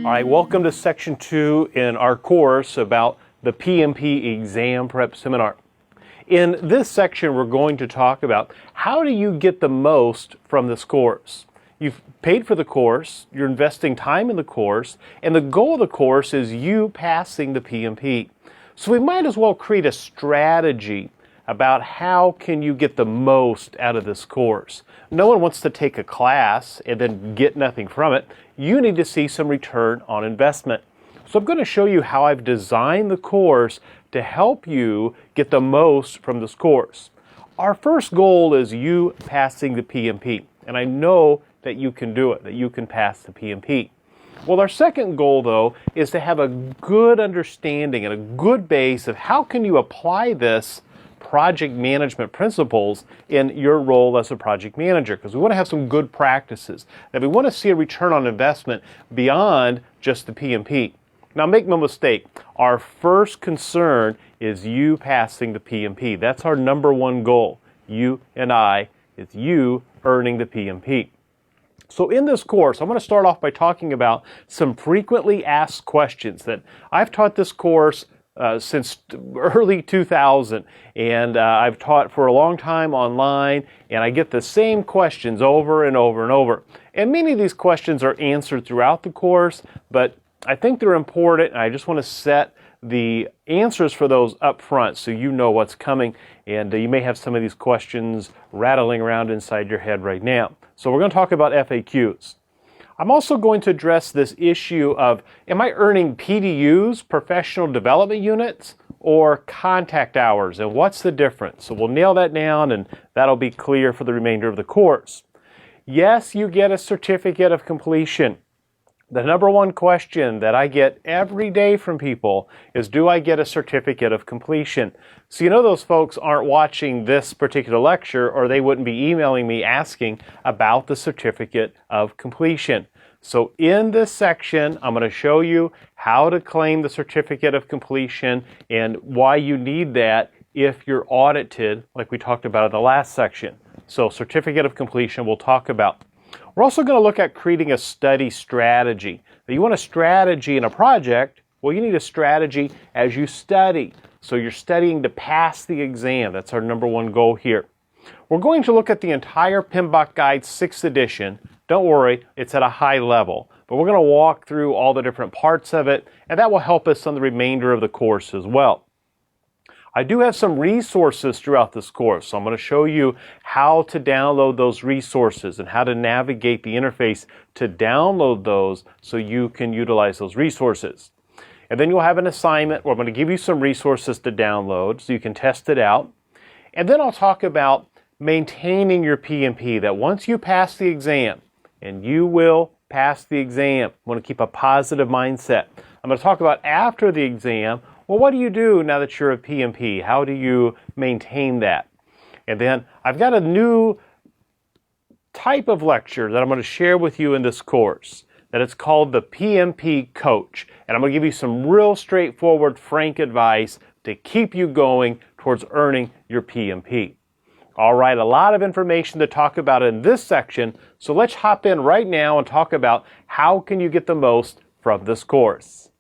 All right, welcome to section 2 in our course about the PMP exam prep seminar. In this section, we're going to talk about how do you get the most from this course. You've paid for the course, you're investing time in the course, and the goal of the course is you passing the PMP. So we might as well create a strategy about how can you get the most out of this course. No one wants to take a class and then get nothing from it. You need to see some return on investment. So I'm going to show you how I've designed the course to help you get the most from this course. Our first goal is you passing the PMP, and I know that you can do it, that you can pass the PMP. Well, our second goal, though, is to have a good understanding and a good base of how can you apply this project management principles in your role as a project manager, because we want to have some good practices, and we want to see a return on investment beyond just the PMP. Now, make no mistake, our first concern is you passing the PMP. That's our number one goal. You and I, it's you earning the PMP. So in this course, I'm going to start off by talking about some frequently asked questions that I've taught this course since early 2000, and I've taught for a long time online, and I get the same questions over and over and over. And many of these questions are answered throughout the course, but I think they're important, and I just want to set the answers for those up front so you know what's coming, and you may have some of these questions rattling around inside your head right now. So we're going to talk about FAQs. I'm also going to address this issue of, am I earning PDUs, professional development units, or contact hours, and what's the difference? So we'll nail that down, and that'll be clear for the remainder of the course. Yes, you get a certificate of completion. The number one question that I get every day from people is, do I get a certificate of completion? So you know those folks aren't watching this particular lecture, or they wouldn't be emailing me asking about the certificate of completion. So in this section, I'm going to show you how to claim the certificate of completion and why you need that if you're audited, like we talked about in the last section. So certificate of completion we'll talk about. We're also going to look at creating a study strategy. Now, you want a strategy in a project, well, you need a strategy as you study. So you're studying to pass the exam. That's our number one goal here. We're going to look at the entire PMBOK Guide 6th edition. Don't worry, it's at a high level, but we're going to walk through all the different parts of it, and that will help us on the remainder of the course as well. I do have some resources throughout this course, so I'm going to show you how to download those resources and how to navigate the interface to download those so you can utilize those resources. And then you'll have an assignment where I'm going to give you some resources to download so you can test it out. And then I'll talk about maintaining your PMP, that once you pass the exam, and you will pass the exam, you want to keep a positive mindset. I'm going to talk about after the exam, well, what do you do now that you're a PMP? How do you maintain that? And then I've got a new type of lecture that I'm going to share with you in this course, that it's called the PMP Coach. And I'm going to give you some real straightforward, frank advice to keep you going towards earning your PMP. All right, a lot of information to talk about in this section, so let's hop in right now and talk about how can you get the most from this course.